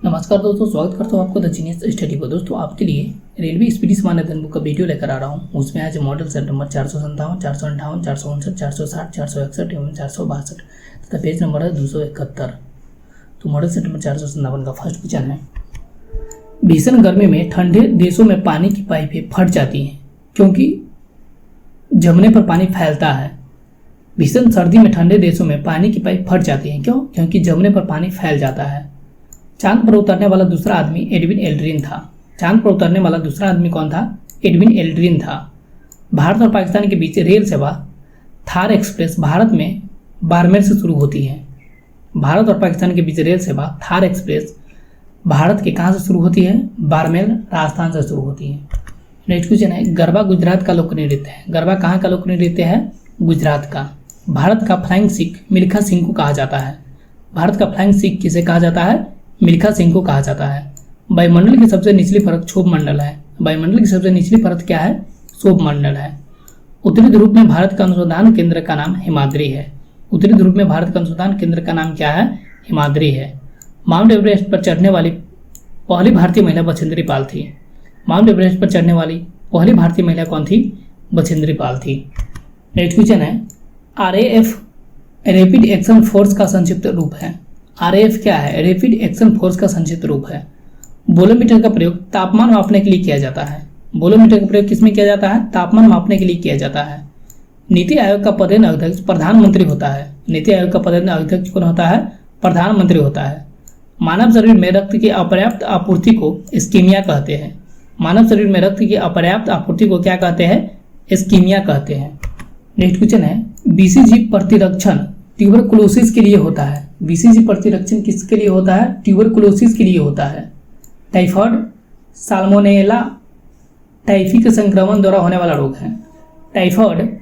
नमस्कार दोस्तों, स्वागत करता हूँ आपको द जीनियस स्टडी पर। दोस्तों आपके लिए रेलवे स्पीड सामान्य अध्ययन बुक का वीडियो लेकर आ रहा हूँ। उसमें आज मॉडल सेट नंबर 457, 458, 459, 460, 461 एवं 462 तथा पेज नंबर है 271। तो मॉडल सेट नंबर 457 का फर्स्ट क्वेश्चन है, भीषण गर्मी में ठंडे देशों में पानी की पाइपें फट जाती हैं क्योंकि जमने पर पानी फैलता है। भीषण सर्दी में ठंडे देशों में पानी की पाइप फट जाती हैं, क्यों? क्योंकि जमने पर पानी फैल जाता है। चांद पर उतरने वाला दूसरा आदमी एडविन एल्ड्रिन था। चांद पर उतरने वाला दूसरा आदमी कौन था? एडविन एल्ड्रिन था। भारत और पाकिस्तान के बीच रेल सेवा थार एक्सप्रेस भारत में बाड़मेर से शुरू होती है। भारत और पाकिस्तान के बीच रेल सेवा थार एक्सप्रेस भारत के कहाँ से शुरू होती है? बाड़मेर राजस्थान से शुरू होती है। नेक्स्ट क्वेश्चन है, गरबा गुजरात का लोकप्रिय नृत्य है। गरबा कहाँ का लोकप्रिय नृत्य है? गुजरात का। भारत का फ्लाइंग सिख मिल्खा सिंह को कहा जाता है। भारत का फ्लाइंग सिख किसे कहा जाता है? मिल्खा सिंह को कहा जाता है। वायुमंडल की सबसे निचली परत क्षोभ मंडल है। वायुमंडल की सबसे निचली परत क्या है? क्षोभ मंडल है। उत्तरी ध्रुव में भारत का अनुसंधान केंद्र का नाम हिमाद्री है। उत्तरी ध्रुव में भारत का अनुसंधान केंद्र का नाम क्या है? हिमाद्री है। माउंट एवरेस्ट पर चढ़ने वाली पहली भारतीय महिला बछेंद्री पाल थी। माउंट एवरेस्ट पर चढ़ने वाली पहली भारतीय महिला कौन थी? बछेंद्री पाल थी। नेक्स्ट क्वेश्चन है, RAF रैपिड एक्शन फोर्स का संक्षिप्त रूप है। RAF क्या है? रैपिड एक्शन फोर्स का संक्षिप्त रूप है। बोलोमीटर का प्रयोग तापमान मापने के लिए किया जाता है। बोलोमीटर का प्रयोग किसमें किया जाता है? तापमान मापने के लिए किया जाता है। नीति आयोग का पदेन अध्यक्ष प्रधानमंत्री होता है। नीति आयोग का पदेन अध्यक्ष कौन होता है? प्रधानमंत्री होता है। मानव शरीर में रक्त की अपर्याप्त आपूर्ति को इस्कीमिया कहते हैं। मानव शरीर में रक्त की अपर्याप्त आपूर्ति को क्या कहते हैं? इस्कीमिया कहते हैं। नेक्स्ट क्वेश्चन है, BCG प्रतिरक्षण ट्यूबरकुलोसिस के लिए होता है। BCG प्रतिरक्षण किसके लिए होता है? ट्यूबरकुलोसिस के लिए होता है। टाइफाइड साल्मोनेला टाइफी के संक्रमण द्वारा होने वाला रोग है। टाइफाइड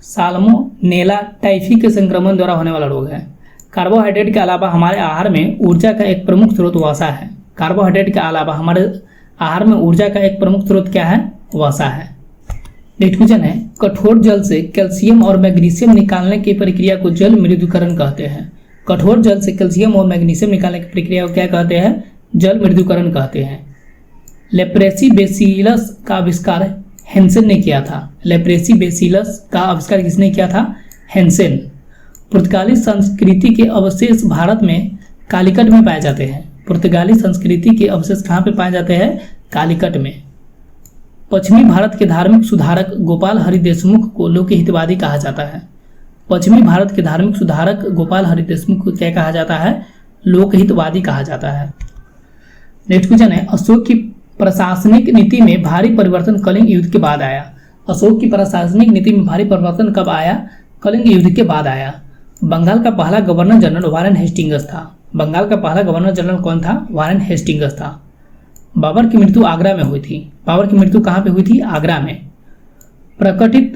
साल्मोनेला टाइफी के संक्रमण द्वारा होने वाला रोग है। कार्बोहाइड्रेट के अलावा हमारे आहार में ऊर्जा का एक प्रमुख स्रोत वसा है। कार्बोहाइड्रेट के अलावा हमारे आहार में ऊर्जा का एक प्रमुख स्रोत क्या है? वसा है। नेक्स्ट क्वेश्चन है, कठोर जल से कैल्शियम और मैग्नीशियम निकालने की प्रक्रिया को जल मृदुकरण कहते हैं। कठोर जल से कैल्शियम और मैग्नीशियम निकालने की प्रक्रिया को क्या कहते हैं? जल मृदुकरण कहते हैं। लेप्रेसी बेसिलस का आविष्कार हेंसेन ने किया था। लेप्रेसी बेसिलस का आविष्कार किसने किया था? हेंसेन। पुर्तगाली संस्कृति के अवशेष भारत में कालीकट में पाए जाते हैं। पुर्तगाली संस्कृति के अवशेष कहाँ पे पाए जाते हैं? कालीकट में। पश्चिमी भारत के धार्मिक सुधारक गोपाल हरि देशमुख को लोकहितवादी कहा जाता है। पश्चिमी भारत के धार्मिक सुधारक गोपाल हरि देशमुख को क्या कहा जाता है? लोकहितवादी कहा जाता है। नेक्स्ट क्वेश्चन है, अशोक की प्रशासनिक नीति में भारी परिवर्तन कलिंग युद्ध के बाद आया। अशोक की प्रशासनिक नीति में भारी परिवर्तन कब आया? कलिंग युद्ध के बाद आया। बंगाल का पहला गवर्नर जनरल वारेन हेस्टिंग्स था। बंगाल का पहला गवर्नर जनरल कौन था? वारेन हेस्टिंग्स था। बाबर की मृत्यु आगरा में हुई थी। बाबर की मृत्यु कहाँ पे हुई थी? आगरा में। प्रकटित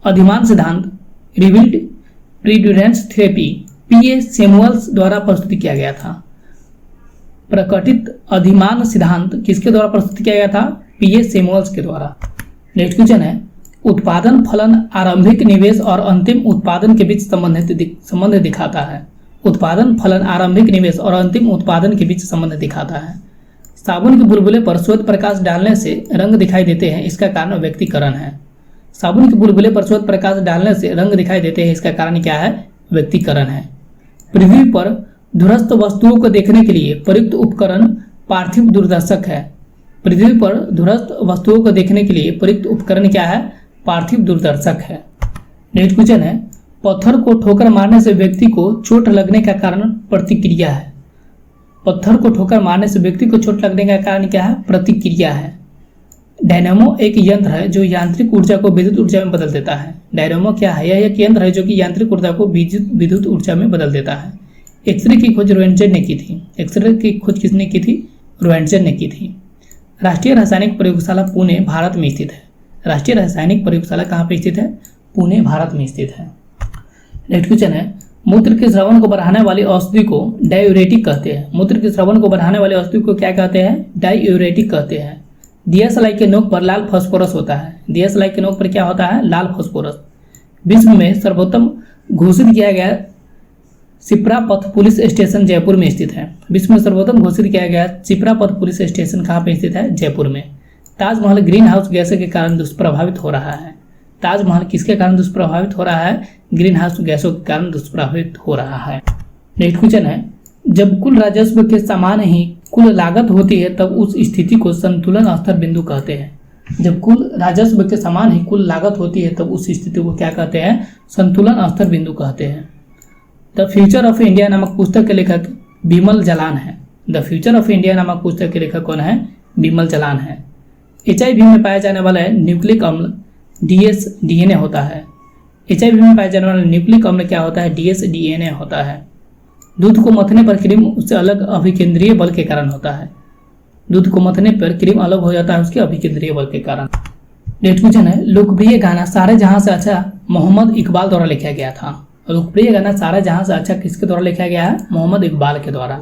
अधिमान सिद्धांत रिविल्ड प्रीड्यूरेंस थेरेपी PA सैमुअल्स द्वारा प्रस्तुत किया गया था। प्रकटित अधिमान सिद्धांत किसके द्वारा प्रस्तुत किया गया था? PA सैमुअल्स के द्वारा। नेक्स्ट क्वेश्चन है, उत्पादन फलन आरंभिक निवेश और अंतिम उत्पादन के बीच संबंध दिखाता है। उत्पादन फलन आरंभिक निवेश और अंतिम उत्पादन के बीच संबंध दिखाता है। साबुन के बुलबुले पर श्वेत प्रकाश डालने से रंग दिखाई देते हैं, इसका कारण व्यक्तिकरण है। साबुन के बुलबुले पर श्वेत प्रकाश डालने से रंग दिखाई देते हैं, इसका कारण क्या है? व्यक्तिकरण है। पृथ्वी पर दूरस्थ वस्तुओं को देखने के लिए प्रयुक्त उपकरण पार्थिव दूरदर्शक है। पृथ्वी पर दूरस्थ वस्तुओं को देखने के लिए प्रयुक्त उपकरण क्या है? पार्थिव दूरदर्शक है। नेक्स्ट क्वेश्चन है, पत्थर को ठोकर मारने से व्यक्ति को चोट लगने का कारण प्रतिक्रिया है। पत्थर को ठोकर मारने से व्यक्ति को चोट लगने का कारण क्या है? प्रतिक्रिया है। डायनामो एक यंत्र है जो यांत्रिक ऊर्जा को विद्युत ऊर्जा में बदल देता है। डायनामो क्या है? यह एक यंत्र है जो कि यांत्रिक ऊर्जा को विद्युत ऊर्जा में बदल देता है। एक्सरे की खोज रोएंटजेन ने की थी। एक्सरे की खोज किसने की थी? रोएंटजेन ने की थी। राष्ट्रीय रासायनिक प्रयोगशाला पुणे भारत में स्थित है। राष्ट्रीय रासायनिक प्रयोगशाला कहाँ पे स्थित है? पुणे भारत में स्थित है। नेक्स्ट क्वेश्चन है, मूत्र के स्रावन को बढ़ाने वाली औषधि को डायूरेटिक कहते हैं। मूत्र के स्रावन को बढ़ाने वाली औषधि को क्या कहते हैं? डायूरेटिक कहते हैं। दिया सलाई के नोक पर लाल फास्फोरस होता है। दिया सलाई के नोक पर क्या होता है? लाल फास्फोरस। विश्व में सर्वोत्तम घोषित किया गया शिप्रा पथ पुलिस स्टेशन जयपुर में स्थित है। विश्व में सर्वोत्तम घोषित किया गया शिप्रा पथ पुलिस स्टेशन कहाँ पे स्थित है? जयपुर में। ताजमहल ग्रीन हाउस गैसों के कारण दुष्प्रभावित हो रहा है। ताजमहल किसके कारण दुष्प्रभावित हो रहा है? ग्रीन हाउस गैसों के कारण दुष्प्रभावित हो रहा है। नेक्स्ट क्वेश्चन है, जब कुल राजस्व के समान ही कुल लागत होती है तब उस स्थिति को संतुलन स्तर बिंदु कहते हैं। जब कुल राजस्व के समान ही कुल लागत होती है तब उस स्थिति को क्या कहते हैं? संतुलन स्तर बिंदु कहते हैं। द फ्यूचर ऑफ इंडिया नामक पुस्तक के लेखक बिमल जलान है। द फ्यूचर ऑफ इंडिया नामक पुस्तक के लेखक कौन है? बिमल जलान है। HIV में पाया जाने वाला न्यूक्लिक अम्ल DSDNA होता है। HIV में पाया जाने वाला न्यूक्लिक अम्ल क्या होता है? DSDNA होता है। दूध को मथने पर क्रीम उससे अलग अभिकेंद्रीय बल के कारण होता है। दूध को मथने पर क्रीम अलग हो जाता है उसके अभिकेंद्रीय बल के कारण। नेक्स्ट क्वेश्चन है, लोकप्रिय गाना सारे जहां से अच्छा मोहम्मद इकबाल द्वारा लिखा गया था। लोकप्रिय गाना सारे जहां से अच्छा किसके द्वारा लिखा गया है? मोहम्मद इकबाल के द्वारा।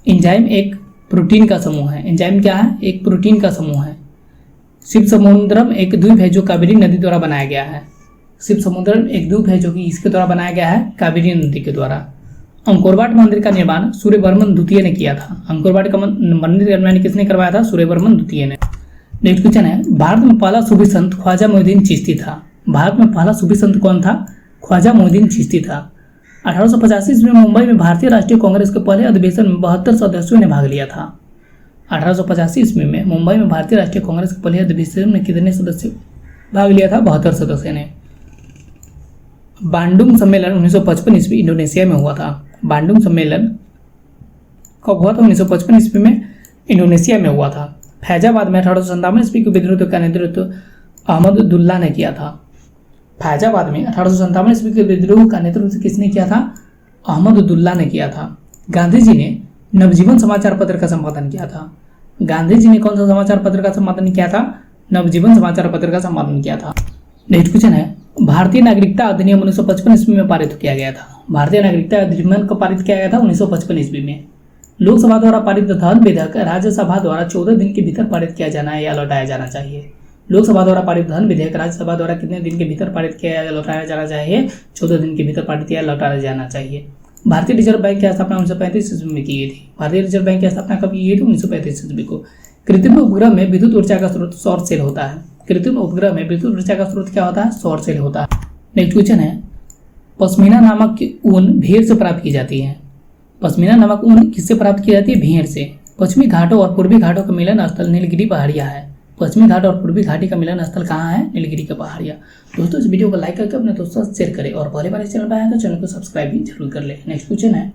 एंजाइम एक प्रोटीन का समूह है। एंजाइम क्या है? एक प्रोटीन का समूह है। शिव समुद्रम एक द्वीप है जो कावेरी नदी द्वारा बनाया गया है। शिव समुद्रम एक द्वीप है जो कि इसके द्वारा बनाया गया है? कावेरी नदी के द्वारा। अंकोरवाट मंदिर का निर्माण सूर्यवर्मन द्वितीय ने किया था। अंकोरवाट का मंदिर का निर्माण किसने करवाया था? सूर्यवर्मन द्वितीय ने। नेक्स्ट क्वेश्चन है, भारत में पहला सूफी संत ख्वाजा मोइनुद्दीन चिश्ती था। भारत में पहला सूफी संत कौन था? ख्वाजा मोइनुद्दीन चिश्ती था। 1885 ईस्वी में मुंबई में भारतीय राष्ट्रीय कांग्रेस के पहले अधिवेशन में 72 सदस्यों ने भाग लिया था। 1885 ईस्वी में मुंबई में भारतीय राष्ट्रीय कांग्रेस के पहले अधिवेशन में कितने सदस्य भाग लिया था? 72 सदस्यों ने। बांडुंग सम्मेलन 1955 ईस्वी इंडोनेशिया में हुआ था। बांडुंग सम्मेलन कब हुआ था? 1955 ईस्वी में इंडोनेशिया में हुआ था। फैजाबाद में 1857 ईस्वी के विद्रोह का नेतृत्व अहमदुल्लाह ने किया था। फैजाबाद में 1857 ईस्वी के विद्रोह का नेतृत्व किसने किया था? अहमदुल्लाह ने किया था। गांधी जी ने नवजीवन समाचार पत्र का संपादन किया था। गांधी जी ने कौन सा समाचार पत्र का संपादन किया था? नवजीवन समाचार पत्र का संपादन किया था। नेक्स्ट क्वेश्चन है, भारतीय नागरिकता अधिनियम 1955 ईस्वी में पारित किया गया था। भारतीय नागरिकता अधिनियम को पारित किया गया था 1955 ईस्वी में। लोकसभा द्वारा पारित धन विधेयक राज्यसभा द्वारा 14 दिन के भीतर पारित किया जाना है या लौटाया जाना चाहिए। लोकसभा द्वारा पारित धन विधेयक राज्यसभा द्वारा कितने दिन के भीतर पारित किया या लौटाया जाना चाहिए? 14 दिन के भीतर पारित या लौटाया जाना चाहिए। भारतीय रिजर्व बैंक की स्थापना 1935 ईस्वी में की गई थी। भारतीय रिजर्व बैंक की स्थापना कब की गई थी? 1935 ईस्वी को। कृत्रिम उपग्रह में विद्युत ऊर्जा का स्रोत सौर सेल होता है। कृत्रिम उपग्रह में विद्युत ऊर्जा का स्रोत क्या होता है? सौर सेल होता है। नेक्स्ट क्वेश्चन है, पश्मीना नामक ऊन भेड़ से प्राप्त की जाती है। पश्मीना नामक ऊन किससे प्राप्त की जाती है? भेड़ से। पश्चिमी घाटों और पूर्वी घाटों का मिलन स्थल नीलगिरी पहाड़ियाँ है। पश्चिमी घाट और पूर्वी घाटी का मिलन स्थल कहाँ है? नीलगिरी का पहाड़ियाँ। दोस्तों इस वीडियो को लाइक करके अपने दोस्तों से शेयर करें और पहली बार इस चैनल पर आए तो चैनल को सब्सक्राइब भी जरूर कर ले। नेक्स्ट क्वेश्चन है,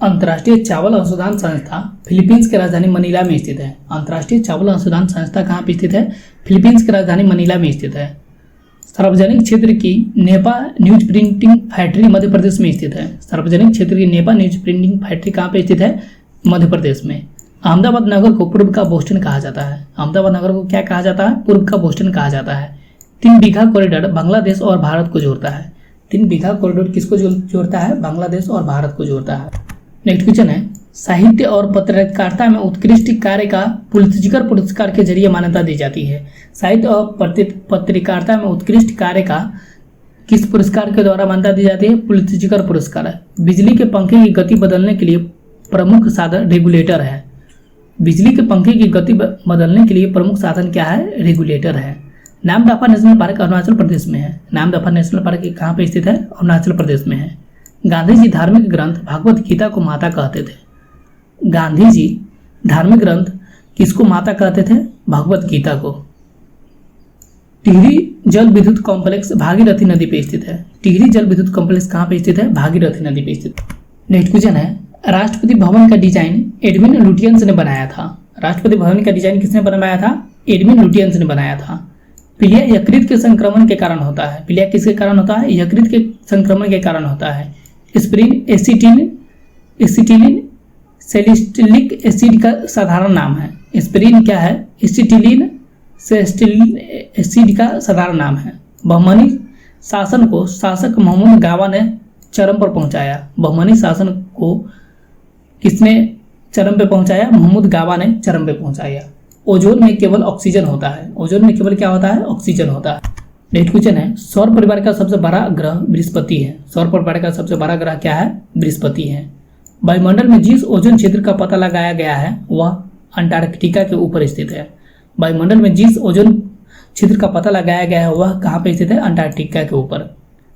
अंतर्राष्ट्रीय चावल अनुसंधान संस्था फिलीपींस की राजधानी मनीला में स्थित है। अंतर्राष्ट्रीय चावल अनुसंधान संस्था कहाँ पे स्थित है? फिलीपींस की राजधानी मनीला में स्थित है। सार्वजनिक क्षेत्र की Nipah news printing factory Madhya Pradesh में स्थित है। सार्वजनिक क्षेत्र की नेपा न्यूज प्रिंटिंग फैक्ट्री कहाँ पे स्थित है? मध्य प्रदेश में। अहमदाबाद नगर को पूर्व का बोस्टन कहा जाता है। अहमदाबाद नगर को क्या कहा जाता है? पूर्व का बोस्टन कहा जाता है। 3 बीघा कॉरिडोर बांग्लादेश और भारत को जोड़ता है। 3 बीघा कॉरिडोर किसको जोड़ता है? बांग्लादेश और भारत को जोड़ता है। नेक्स्ट क्वेश्चन है, साहित्य और पत्रकारिता में उत्कृष्ट कार्य का पुलित्जर पुरस्कार के जरिए मान्यता दी जाती है। साहित्य और पत्रकारिता में उत्कृष्ट कार्य का किस पुरस्कार के द्वारा मान्यता दी जाती है? पुलित्जर पुरस्कार। बिजली के पंखे की गति बदलने के लिए प्रमुख साधन रेगुलेटर है। बिजली के पंखे की गति बदलने के लिए प्रमुख साधन क्या है? रेगुलेटर है। नामदफा नेशनल पार्क अरुणाचल प्रदेश में है। नामदफा नेशनल पार्क कहाँ पे स्थित है? अरुणाचल प्रदेश में है। गांधी जी धार्मिक ग्रंथ भगवत गीता को माता कहते थे। गांधी जी धार्मिक ग्रंथ किसको माता कहते थे? भगवत गीता को। टिहरी जल विद्युत कॉम्प्लेक्स भागीरथी नदी पे स्थित है। टिहरी जल विद्युत कॉम्प्लेक्स कहाँ पे स्थित है? भागीरथी नदी पे स्थित। नेक्स्ट क्वेश्चन है, राष्ट्रपति भवन का डिजाइन एडविन लुटियंस ने बनाया था। राष्ट्रपति भवन का डिजाइन किसने बनाया था? एडविन लुटियंस ने बनाया था। पीलिया यकृत के संक्रमण के कारण होता है। पीलिया किसके कारण होता है? यकृत के संक्रमण के कारण होता है। एस्पिरिन एसिटिलिन सैलिसिलिक एसिड का साधारण नाम है। एस्पिरिन क्या है? एसिटिलिन सैलिसिलिक एसिड का साधारण नाम है। बहमनी शासन को शासक महमूद गावा ने चरम पर पहुंचाया। बहमनी शासन को किसने चरम पे पहुंचाया? महमूद गावा ने चरम पे पहुंचाया। ओजोन में केवल ऑक्सीजन होता है। ओजोन में केवल क्या होता है? ऑक्सीजन होता है। नेक्स्ट क्वेश्चन है, सौर परिवार का सबसे बड़ा ग्रह बृहस्पति है। सौर परिवार का सबसे बड़ा ग्रह क्या है? बृहस्पति है। वायुमंडल में जिस ओजोन क्षेत्र का पता लगाया गया है वह अंटार्कटिका के ऊपर स्थित है। वायुमंडल में जिस ओजोन क्षेत्र का पता लगाया गया है वह कहाँ पे स्थित है? अंटार्कटिका के ऊपर।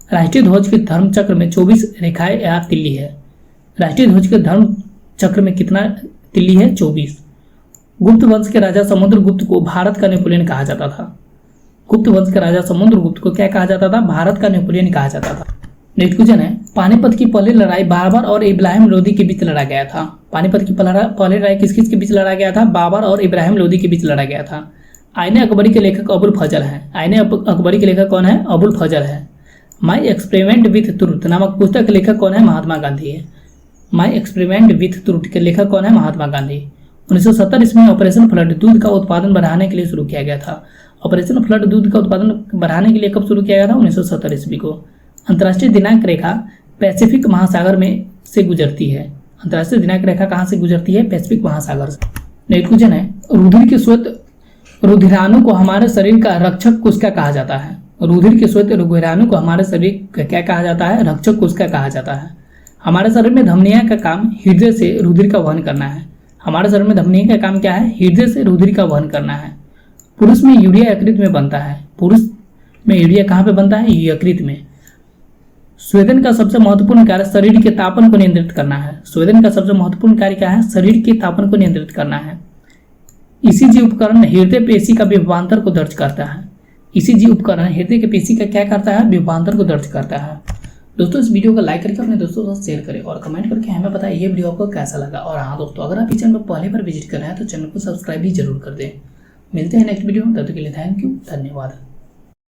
राष्ट्रीय ध्वज के धर्म चक्र में 24 रेखाएं या तिल्ली है। राष्ट्रीय ध्वज के धर्म चक्र में कितना तिल्ली है? 24। गुप्त वंश के राजा समुद्रगुप्त को भारत का नेपोलियन कहा जाता था। गुप्त वंश के राजा समुद्रगुप्त को क्या कहा जाता था? भारत का नेपोलियन कहा जाता था। नेक्स्ट क्वेश्चन है, पानीपत की पहली लड़ाई बाबर और इब्राहिम लोदी के बीच लड़ा गया था। पानीपत की पहली लड़ाई किस किस के बीच लड़ा गया था? बाबर और इब्राहिम लोदी के बीच लड़ा गया था। आईने अकबरी के लेखक अबुल फजल हैं। आईने अकबरी के लेखक कौन है? अबुल फजल है। माई एक्सपेरिमेंट विथ ट्रुथ नामक पुस्तक के लेखक कौन है? महात्मा गांधी है। माई एक्सपेरिमेंट विथ ट्रुथ के लेखक कौन है? महात्मा गांधी। 1970 ईस्वी में ऑपरेशन फ्लड दूध का उत्पादन बढ़ाने के लिए शुरू किया गया था। ऑपरेशन फ्लड दूध का उत्पादन बढ़ाने के लिए कब शुरू किया गया था? 1970 ईस्वी को। अंतर्राष्ट्रीय दिनांक रेखा पैसिफिक महासागर में से गुजरती है। अंतर्राष्ट्रीय दिनांक रेखा कहाँ से गुजरती है? पैसिफिक महासागर से। नेक्स्ट क्वेश्चन है, रुधिर के श्वेत रुधिराणु को हमारे शरीर का रक्षक कोशिका कहा जाता है। रुधिर के श्वेत रुधिराणु को हमारे शरीर का क्या कहा जाता है? रक्षक कोशिका कहा जाता है। हमारे शरीर में धमनियों का काम हृदय से रुधिर का वहन करना है। हमारे शरीर में धमनियों का काम क्या है? हृदय से रुधिर का वहन करना है। पुरुष में यूरिया यकृत में बनता है। पुरुष में यूरिया कहाँ पे बनता है? यकृत में। स्वेदन का सबसे महत्वपूर्ण कार्य शरीर के तापन को नियंत्रित करना है। स्वेदन का सबसे महत्वपूर्ण कार्य क्या है? शरीर के तापन को नियंत्रित करना है। ईसीजी उपकरण हृदय पेशी का विभवांतर को दर्ज करता है। ईसीजी उपकरण हृदय के पेशी का क्या करता है? विभवांतर को दर्ज करता है। दोस्तों इस वीडियो को लाइक करके अपने दोस्तों के साथ शेयर करें और कमेंट करके हमें बताएं ये वीडियो आपको कैसा लगा। और हाँ दोस्तों, अगर आप इस चैनल पर पहले बार विजिट कर रहे हैं तो चैनल को सब्सक्राइब भी जरूर कर दें। मिलते हैं नेक्स्ट वीडियो में, तब तक के लिए थैंक यू, धन्यवाद।